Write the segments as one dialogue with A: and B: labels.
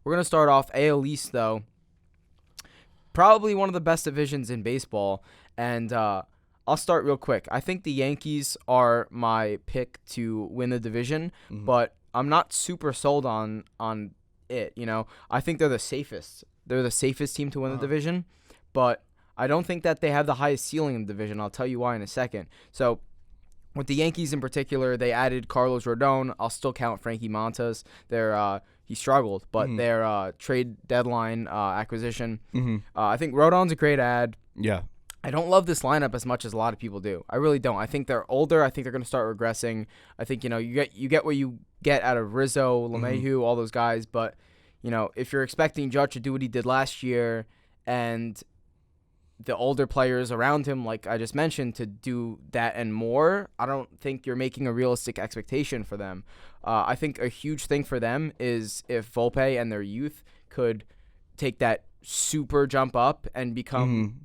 A: we're going to start off AL East, though. Probably one of the best divisions in baseball. And I'll start real quick. I think the Yankees are my pick to win the division, but I'm not super sold on it. I think they're the safest. They're the safest team to win the division, but I don't think that they have the highest ceiling in the division. I'll tell you why in a second. So with the Yankees in particular, they added Carlos Rodon. I'll still count Frankie Montas. He struggled, but their trade deadline acquisition. I think Rodon's a great ad.
B: Yeah.
A: I don't love this lineup as much as a lot of people do. I really don't. I think they're older. I think they're going to start regressing. I think you get what you get out of Rizzo, LeMahieu, all those guys. But if you're expecting Judge to do what he did last year, and the older players around him, like I just mentioned, to do that and more, I don't think you're making a realistic expectation for them. I think a huge thing for them is if Volpe and their youth could take that super jump up and become,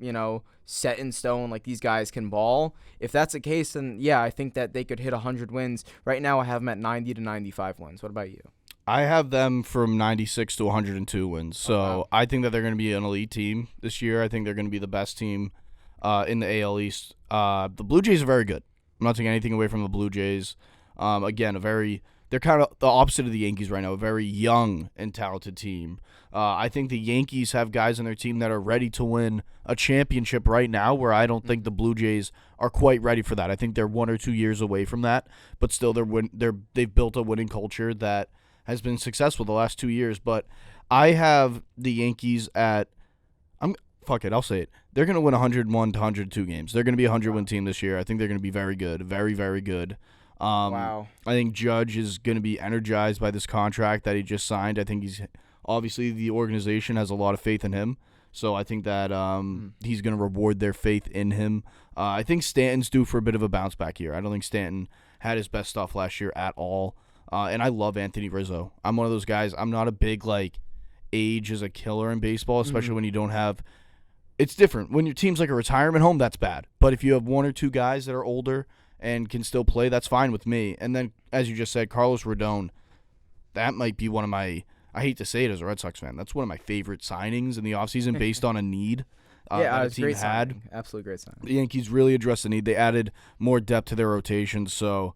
A: set in stone, like these guys can ball. If that's the case, then yeah, I think that they could hit 100 wins. Right now I have them at 90 to 95 wins. What about you?
B: I have them from 96 to 102 wins. So I think that they're going to be an elite team this year. I think they're going to be the best team in the AL East. The Blue Jays are very good. I'm not taking anything away from the Blue Jays. Again, they're kind of the opposite of the Yankees right now, a very young and talented team. I think the Yankees have guys on their team that are ready to win a championship right now, where I don't think the Blue Jays are quite ready for that. I think they're 1 or 2 years away from that, but still they've built a winning culture that has been successful the last 2 years. But I have the Yankees at I'll say it. They're going to win 101 to 102 games. They're going to be a 100-win team this year. I think they're going to be very good, very, very good.
A: Wow.
B: I think Judge is going to be energized by this contract that he just signed. I think obviously the organization has a lot of faith in him. So I think that he's going to reward their faith in him. I think Stanton's due for a bit of a bounce back here. I don't think Stanton had his best stuff last year at all. And I love Anthony Rizzo. I'm one of those guys. I'm not a big, age is a killer in baseball, especially when you don't have – it's different. When your team's like a retirement home, that's bad. But if you have 1 or 2 guys that are older and can still play, that's fine with me. And then, as you just said, Carlos Rodon, that might be one of my – I hate to say it as a Red Sox fan. That's one of my favorite signings in the offseason based on a need that the team
A: great
B: had.
A: Signing. Absolutely great signing.
B: The Yankees really addressed the need. They added more depth to their rotation. So,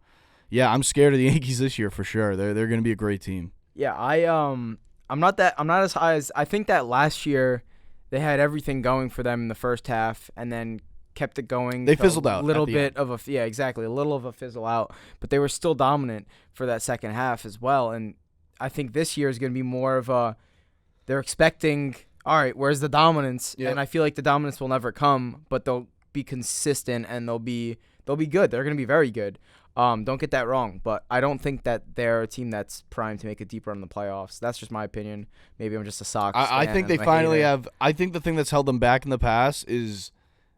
B: yeah, I'm scared of the Yankees this year for sure. They're going to be a great team.
A: Yeah, I'm not as high as – I think that last year they had everything going for them in the first half and then kept it going.
B: They fizzled out.
A: A little bit of a – yeah, exactly. A little of a fizzle out. But they were still dominant for that second half as well. And I think this year is going to be more of a – they're expecting, all right, where's the dominance? Yep. And I feel like the dominance will never come, but they'll be consistent and they'll be good. They're going to be very good. Don't get that wrong, but I don't think that they're a team that's primed to make a deep run in the playoffs. That's just my opinion. Maybe I'm just a Sox fan.
B: I think they finally have – I think the thing that's held them back in the past is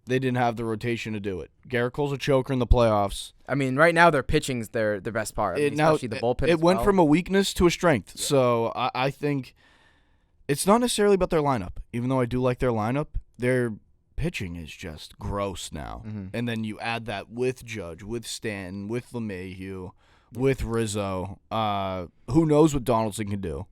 B: they didn't have the rotation to do it. Garrett Cole's a choker in the playoffs.
A: I mean, right now their pitching's their best part, especially the bullpen.
B: It went from a weakness to a strength. Yeah. So I think it's not necessarily about their lineup. Even though I do like their lineup, their pitching is just gross now. Mm-hmm. And then you add that with Judge, with Stanton, with LeMahieu, with Rizzo. Who knows what Donaldson can do?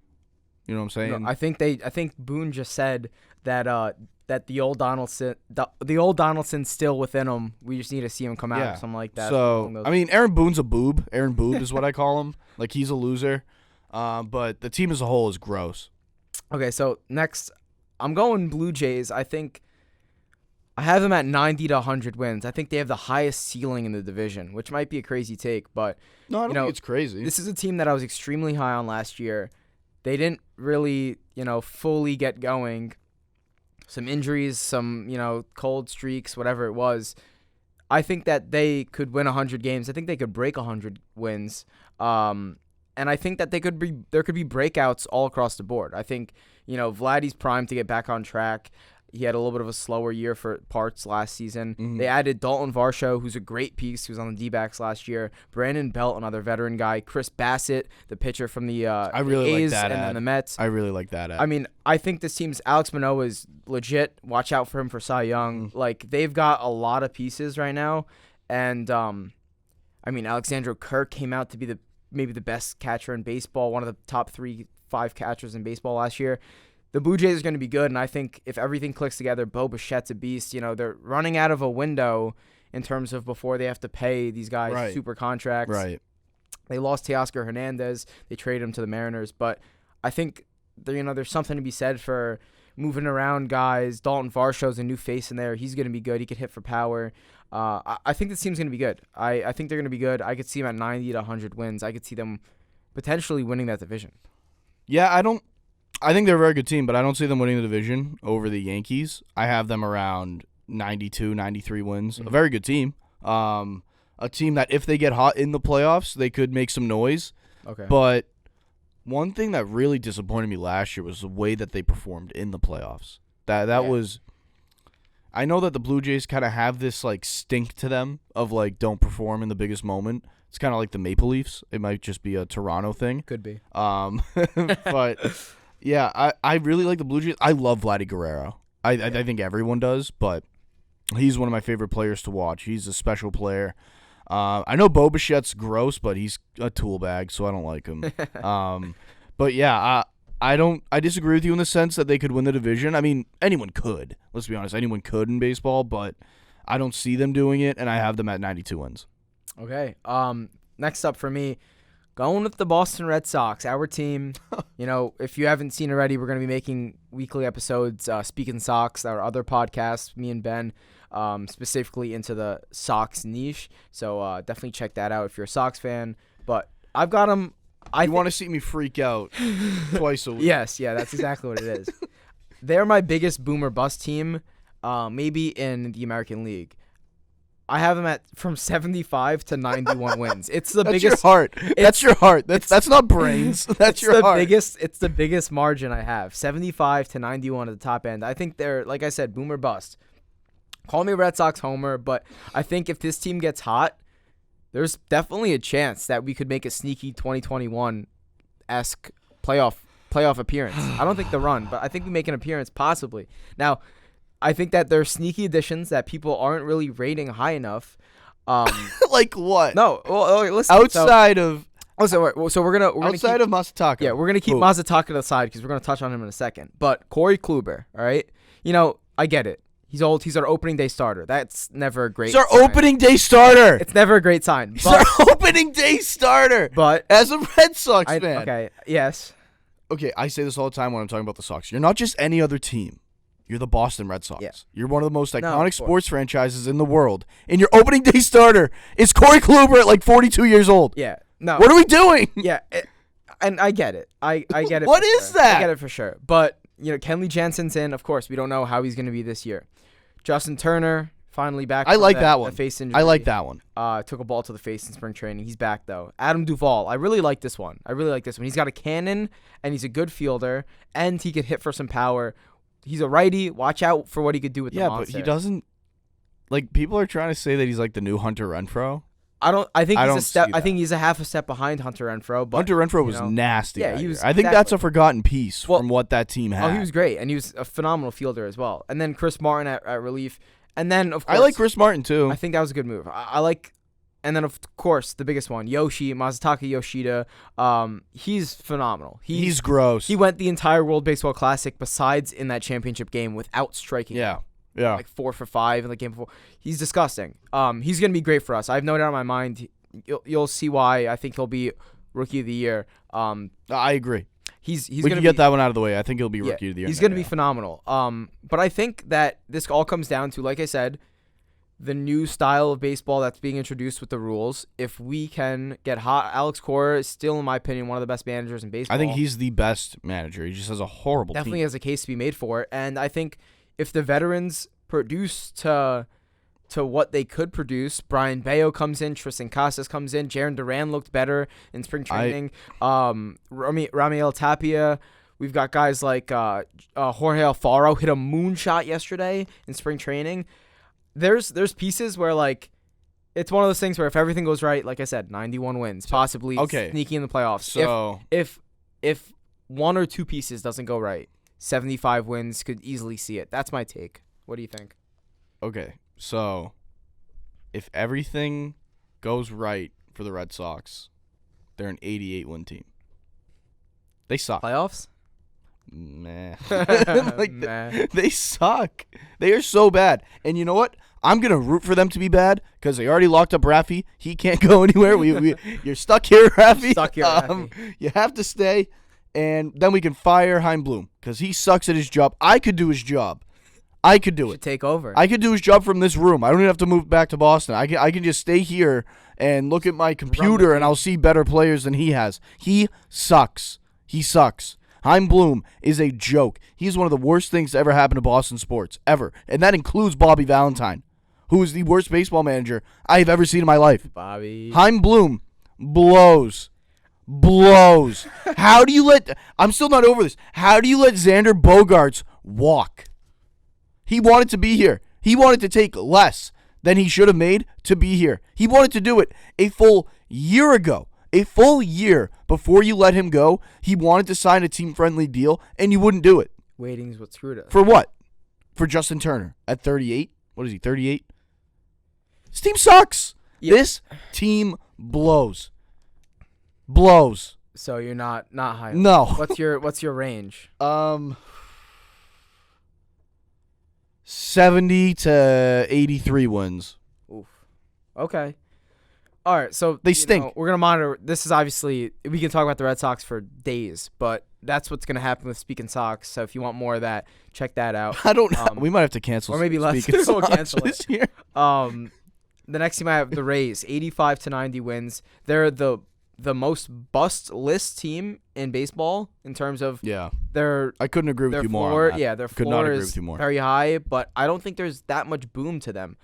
B: You know what I'm saying?
A: No, I think Boone just said that that the old Donaldson's still within him. We just need to see him come out or something like that.
B: So, I mean, Aaron Boone's a boob. Aaron Boob is what I call him. Like, he's a loser. But the team as a whole is gross.
A: Okay, so next, I'm going Blue Jays. I think I have them at 90 to 100 wins. I think they have the highest ceiling in the division, which might be a crazy take. But,
B: no, I don't think it's crazy.
A: This is a team that I was extremely high on last year. They didn't really, fully get going. Some injuries, some, cold streaks, whatever it was. I think that they could win 100 games. I think they could break 100 wins. And I think that there could be breakouts all across the board. I think, Vladdy's primed to get back on track. He had a little bit of a slower year for parts last season. Mm-hmm. They added Dalton Varsho, who's a great piece, who's on the D-backs last year. Brandon Belt, another veteran guy. Chris Bassett, the pitcher from the A's and then the Mets.
B: I really like that ad.
A: I mean, I think this team's Alex Manoah is legit. Watch out for him for Cy Young. Mm-hmm. Like, they've got a lot of pieces right now. And, Alexandro Kirk came out to be maybe the best catcher in baseball, one of the top 3 5 catchers in baseball last year. The Blue Jays are going to be good, and I think if everything clicks together, Bo Bichette's a beast. They're running out of a window in terms of before they have to pay these guys super contracts.
B: Right.
A: They lost Teoscar Hernandez. They traded him to the Mariners, but I think there's something to be said for moving around guys. Dalton Varsho's a new face in there. He's going to be good. He could hit for power. I think this team's going to be good. I think they're going to be good. I could see them at 90 to 100 wins. I could see them potentially winning that division.
B: Yeah, I think they're a very good team, but I don't see them winning the division over the Yankees. I have them around 92, 93 wins. A very good team. A team that if they get hot in the playoffs, they could make some noise.
A: Okay.
B: But one thing that really disappointed me last year was the way that they performed in the playoffs. That was – I know that the Blue Jays kind of have this, like, stink to them of, like, don't perform in the biggest moment. It's kind of like the Maple Leafs. It might just be a Toronto thing.
A: Could be.
B: But, yeah, I really like the Blue Jays. I love Vladdy Guerrero. I think everyone does, but he's one of my favorite players to watch. He's a special player. I know Bo Bichette's gross, but he's a tool bag, so I don't like him. But, yeah, I disagree with you in the sense that they could win the division. I mean, anyone could. Let's be honest. Anyone could in baseball, but I don't see them doing it, and I have them at 92 wins.
A: Okay. Next up for me, going with the Boston Red Sox, our team. If you haven't seen already, we're going to be making weekly episodes, Speaking Sox, our other podcast, me and Ben, specifically into the Sox niche. So definitely check that out if you're a Sox fan. But I've got them.
B: You want to see me freak out twice a week.
A: Yes, yeah, that's exactly what it is. They're my biggest boomer bust team, maybe in the American League. I have them at from 75 to 91 wins. It's the biggest.
B: That's your heart. That's your heart. That's not brains. That's your heart.
A: It's the biggest margin I have. 75 to 91 at the top end. I think they're, like I said, boomer bust. Call me Red Sox homer, but I think if this team gets hot, there's definitely a chance that we could make a sneaky 2021-esque playoff appearance. I don't think the run, but I think we make an appearance possibly. Now, I think that there's sneaky additions that people aren't really rating high enough.
B: Like what?
A: No, well, listen.
B: Outside of
A: we're gonna
B: outside
A: keep,
B: of Masataka.
A: Yeah, we're gonna keep Masataka to the side because we're gonna touch on him in a second. But Corey Kluber, all right. I get it. He's old. He's our opening day starter. That's never a great sign.
B: It's our opening day starter.
A: It's never a great sign.
B: He's our opening day starter.
A: But
B: as a Red Sox fan.
A: Okay, yes.
B: Okay, I say this all the time when I'm talking about the Sox. You're not just any other team. You're the Boston Red Sox. Yeah. You're one of the most iconic sports franchises in the world. And your opening day starter is Corey Kluber at like 42 years old.
A: Yeah. No.
B: What are we doing?
A: Yeah. And I get it. I get it.
B: What is that?
A: I get it for sure. But, Kenley Jansen's in. Of course, we don't know how he's going to be this year. Justin Turner, finally back.
B: I like that one.
A: Face injury.
B: I like that one.
A: Took a ball to the face in spring training. He's back, though. Adam Duvall. I really like this one. He's got a cannon, and he's a good fielder, and he could hit for some power. He's a righty. Watch out for what he could do with the monster.
B: Yeah, but he doesn't. Like, people are trying to say that he's like the new Hunter Renfroe.
A: I think he's a half a step behind Hunter Renfroe. But
B: Hunter Renfroe was nasty.
A: Yeah, he was.
B: I think that's a forgotten piece from what that team had.
A: Oh, he was great, and he was a phenomenal fielder as well. And then Chris Martin at relief, and then of course
B: I like Chris Martin too.
A: I think that was a good move. I like, and then of course the biggest one, Masataka Yoshida. He's phenomenal. He's
B: gross.
A: He went the entire World Baseball Classic, besides in that championship game, without striking.
B: Yeah. Yeah.
A: Like 4 for 5 in the game before. He's disgusting. He's going to be great for us. I have no doubt in my mind. You'll see why I think he'll be Rookie of the Year.
B: I agree.
A: We
B: can get that one out of the way. I think he'll be Rookie of the Year.
A: He's going to be phenomenal. But I think that this all comes down to, like I said, the new style of baseball that's being introduced with the rules. If we can get hot, Alex Cora is still, in my opinion, one of the best managers in baseball.
B: I think he's the best manager. He just has a horrible
A: Definitely
B: team.
A: has a case to be made for it. And I think if the veterans produce to what they could produce, Brian Bayo comes in, Tristan Casas comes in, Jarren Duran looked better in spring training. Ramiel Tapia, we've got guys like Jorge Alfaro hit a moonshot yesterday in spring training. There's pieces where like it's one of those things where if everything goes right, like I said, 91 wins, possibly sneaking in the playoffs.
B: So
A: if one or two pieces doesn't go right, 75 wins, could easily see it. That's my take. What do you think?
B: Okay, so if everything goes right for the Red Sox, they're an 88-win team. They suck.
A: Playoffs?
B: Meh.
A: Meh.
B: They suck. They are so bad. And you know what? I'm going to root for them to be bad because they already locked up Rafi. He can't go anywhere. You're stuck here, Rafi.
A: Stuck here, Rafi.
B: You have to stay. And then we can fire Chaim Bloom because he sucks at his job. I could do his job. I could do it.
A: Take over.
B: I could do his job from this room. I don't even have to move back to Boston. I can just stay here and look at my computer, and I'll see better players than he has. He sucks. He sucks. Chaim Bloom is a joke. He's one of the worst things to ever happen to Boston sports, ever. And that includes Bobby Valentine, who is the worst baseball manager I have ever seen in my life.
A: Bobby.
B: Chaim Bloom blows. How do you let... I'm still not over this. How do you let Xander Bogaerts walk? He wanted to be here. He wanted to take less than he should have made to be here. He wanted to do it a full year ago. A full year before you let him go, he wanted to sign a team-friendly deal, and you wouldn't do it.
A: Waiting's what screwed us.
B: For what? For Justin Turner at 38? What is he, 38? This team sucks. Yeah. This team blows.
A: So you're not high.
B: No.
A: What's your range?
B: 70 to 83 wins.
A: Oof. Okay. All right, so
B: they stink.
A: We're gonna monitor. This is obviously, we can talk about the Red Sox for days, but that's what's gonna happen with Speaking Sox. So if you want more of that, check that out.
B: I don't know. We might have to cancel.
A: Or maybe less. We'll cancel this year. The next team I have, the Rays, 85 to 90 wins. They're the most bust list team in baseball in terms of
B: I couldn't agree with you more. On that.
A: Yeah, their floor is very high, but I don't think there's that much boom to them.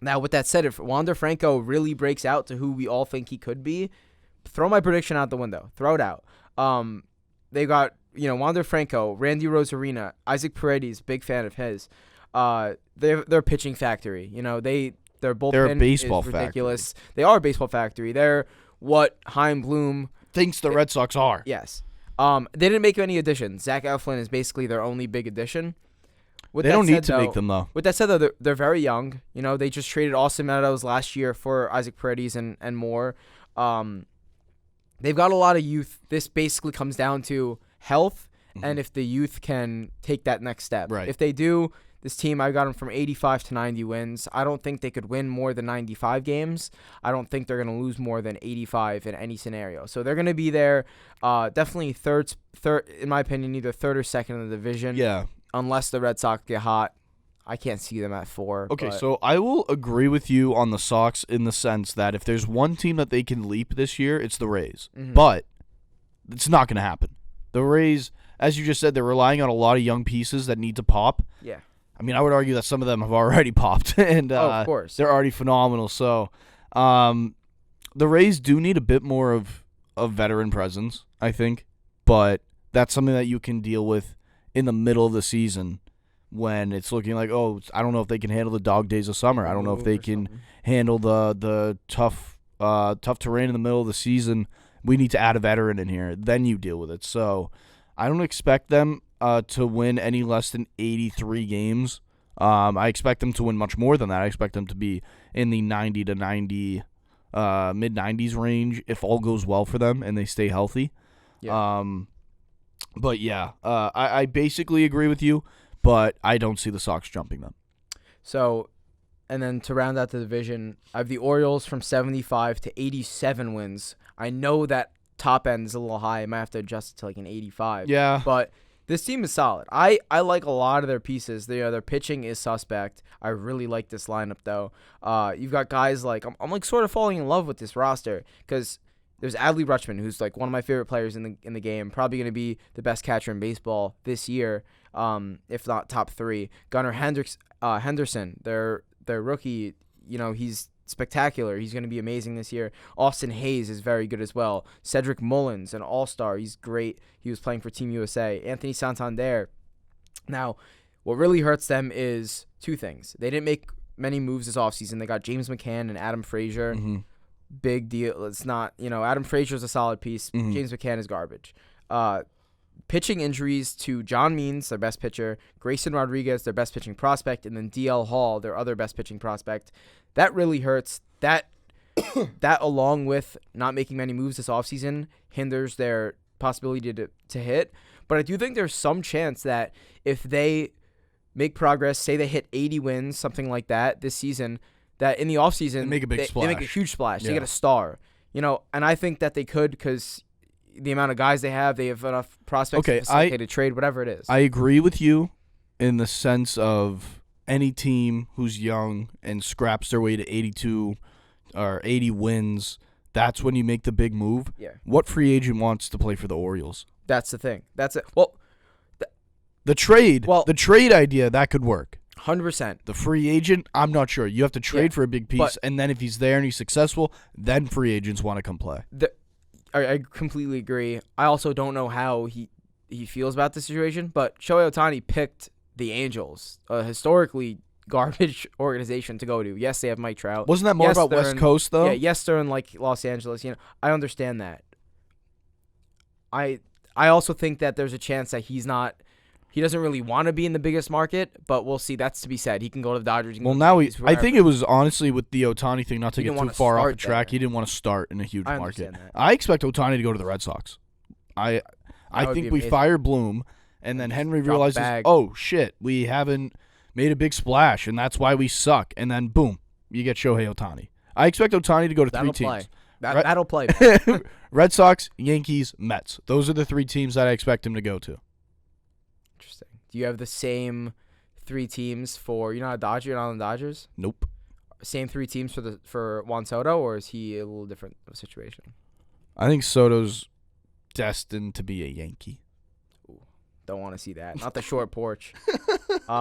A: Now, with that said, if Wander Franco really breaks out to who we all think he could be, throw my prediction out the window. Throw it out. They got, Wander Franco, Randy Rosarina, Isaac Paredes, big fan of his. They're a pitching factory. Their bullpen is ridiculous.
B: Factory.
A: They are a baseball factory. They're what Chaim Bloom
B: thinks the Red Sox are.
A: Yes. They didn't make any additions. Zach Eflin is basically their only big addition.
B: They don't need to make them, though.
A: With that said, though, they're very young. They just traded Austin Meadows last year for Isaac Paredes and more. They've got a lot of youth. This basically comes down to health and if the youth can take that next step.
B: Right.
A: If they do, this team, I got them from 85 to 90 wins. I don't think they could win more than 95 games. I don't think they're going to lose more than 85 in any scenario. So they're going to be there. Definitely third, in my opinion, either third or second in the division.
B: Yeah.
A: Unless the Red Sox get hot. I can't see them at 4.
B: Okay, so I will agree with you on the Sox in the sense that if there's one team that they can leap this year, it's the Rays. Mm-hmm. But it's not going to happen. The Rays, as you just said, they're relying on a lot of young pieces that need to pop.
A: Yeah.
B: I mean, I would argue that some of them have already popped, and
A: of course.
B: They're already phenomenal. So the Rays do need a bit more of veteran presence, I think. But that's something that you can deal with in the middle of the season when it's looking like, I don't know if they can handle the dog days of summer. I don't know if they can handle the tough terrain in the middle of the season. We need to add a veteran in here. Then you deal with it. So I don't expect them to win any less than 83 games. I expect them to win much more than that. I expect them to be in the 90 to 90, mid-90s range if all goes well for them and they stay healthy.
A: Yeah.
B: But yeah, I basically agree with you, but I don't see the Sox jumping them.
A: So, and then to round out the division, I have the Orioles from 75 to 87 wins. I know that top end is a little high. I might have to adjust it to like an 85.
B: Yeah.
A: But this team is solid. I like a lot of their pieces. Their pitching is suspect. I really like this lineup, though. You've got guys like, I'm like sort of falling in love with this roster because there's Adley Rutschman, who's like one of my favorite players in the game, probably going to be the best catcher in baseball this year, if not top 3. Gunnar Henderson, their rookie, he's spectacular. He's going to be amazing this year. Austin Hayes is very good as well. Cedric Mullins, an all-star. He's great. He was playing for Team USA. Anthony Santander. Now, what really hurts them is 2 things. They didn't make many moves this offseason. They got James McCann and Adam Frazier.
B: Mm-hmm.
A: Big deal. It's not, Adam Frazier's a solid piece.
B: Mm-hmm.
A: James McCann is garbage. Pitching injuries to John Means, their best pitcher, Grayson Rodriguez, their best pitching prospect, and then DL Hall, their other best pitching prospect. That really hurts. That along with not making many moves this offseason hinders their possibility to hit. But I do think there's some chance that if they make progress, say they hit 80 wins, something like that this season, that in the offseason
B: They make a big splash.
A: They make a huge splash.
B: Yeah.
A: They get a star. And I think that they could because the amount of guys they have enough prospects to facilitate a trade, whatever it is.
B: I agree with you in the sense of any team who's young and scraps their way to 82 or 80 wins, that's when you make the big move.
A: Yeah.
B: What free agent wants to play for the Orioles?
A: That's the thing. That's it. Well,
B: the trade idea, that could work.
A: 100%.
B: The free agent, I'm not sure. You have to trade for a big piece, and then if he's there and he's successful, then free agents want to come play.
A: I completely agree. I also don't know how he feels about the situation, but Shohei Ohtani picked the Angels, a historically garbage organization to go to. Yes, they have Mike Trout.
B: Wasn't that more about West Coast, though?
A: Yeah, yes, they're in like Los Angeles. I understand that. I also think that there's a chance that he doesn't really want to be in the biggest market, but we'll see. That's to be said. He can go to the Dodgers.
B: I think it was honestly with the Ohtani thing, not to get too far off the track.
A: There.
B: He didn't want to start in a huge market.
A: Understand that.
B: I expect Ohtani to go to the Red Sox. I think we fire Bloom, and then Henry realizes, oh shit, we haven't made a big splash, and that's why we suck. And then boom, you get Shohei Ohtani. I expect Ohtani to go to three teams.
A: That'll play.
B: Red Sox, Yankees, Mets. Those are the three teams that I expect him to go to.
A: Interesting. Do you have the same three teams for you're not a Dodger, you're not on the Dodgers?
B: Nope.
A: Same three teams for Juan Soto, or is he a little different of a situation?
B: I think Soto's destined to be a Yankee.
A: Ooh, don't want to see that. Not the short porch.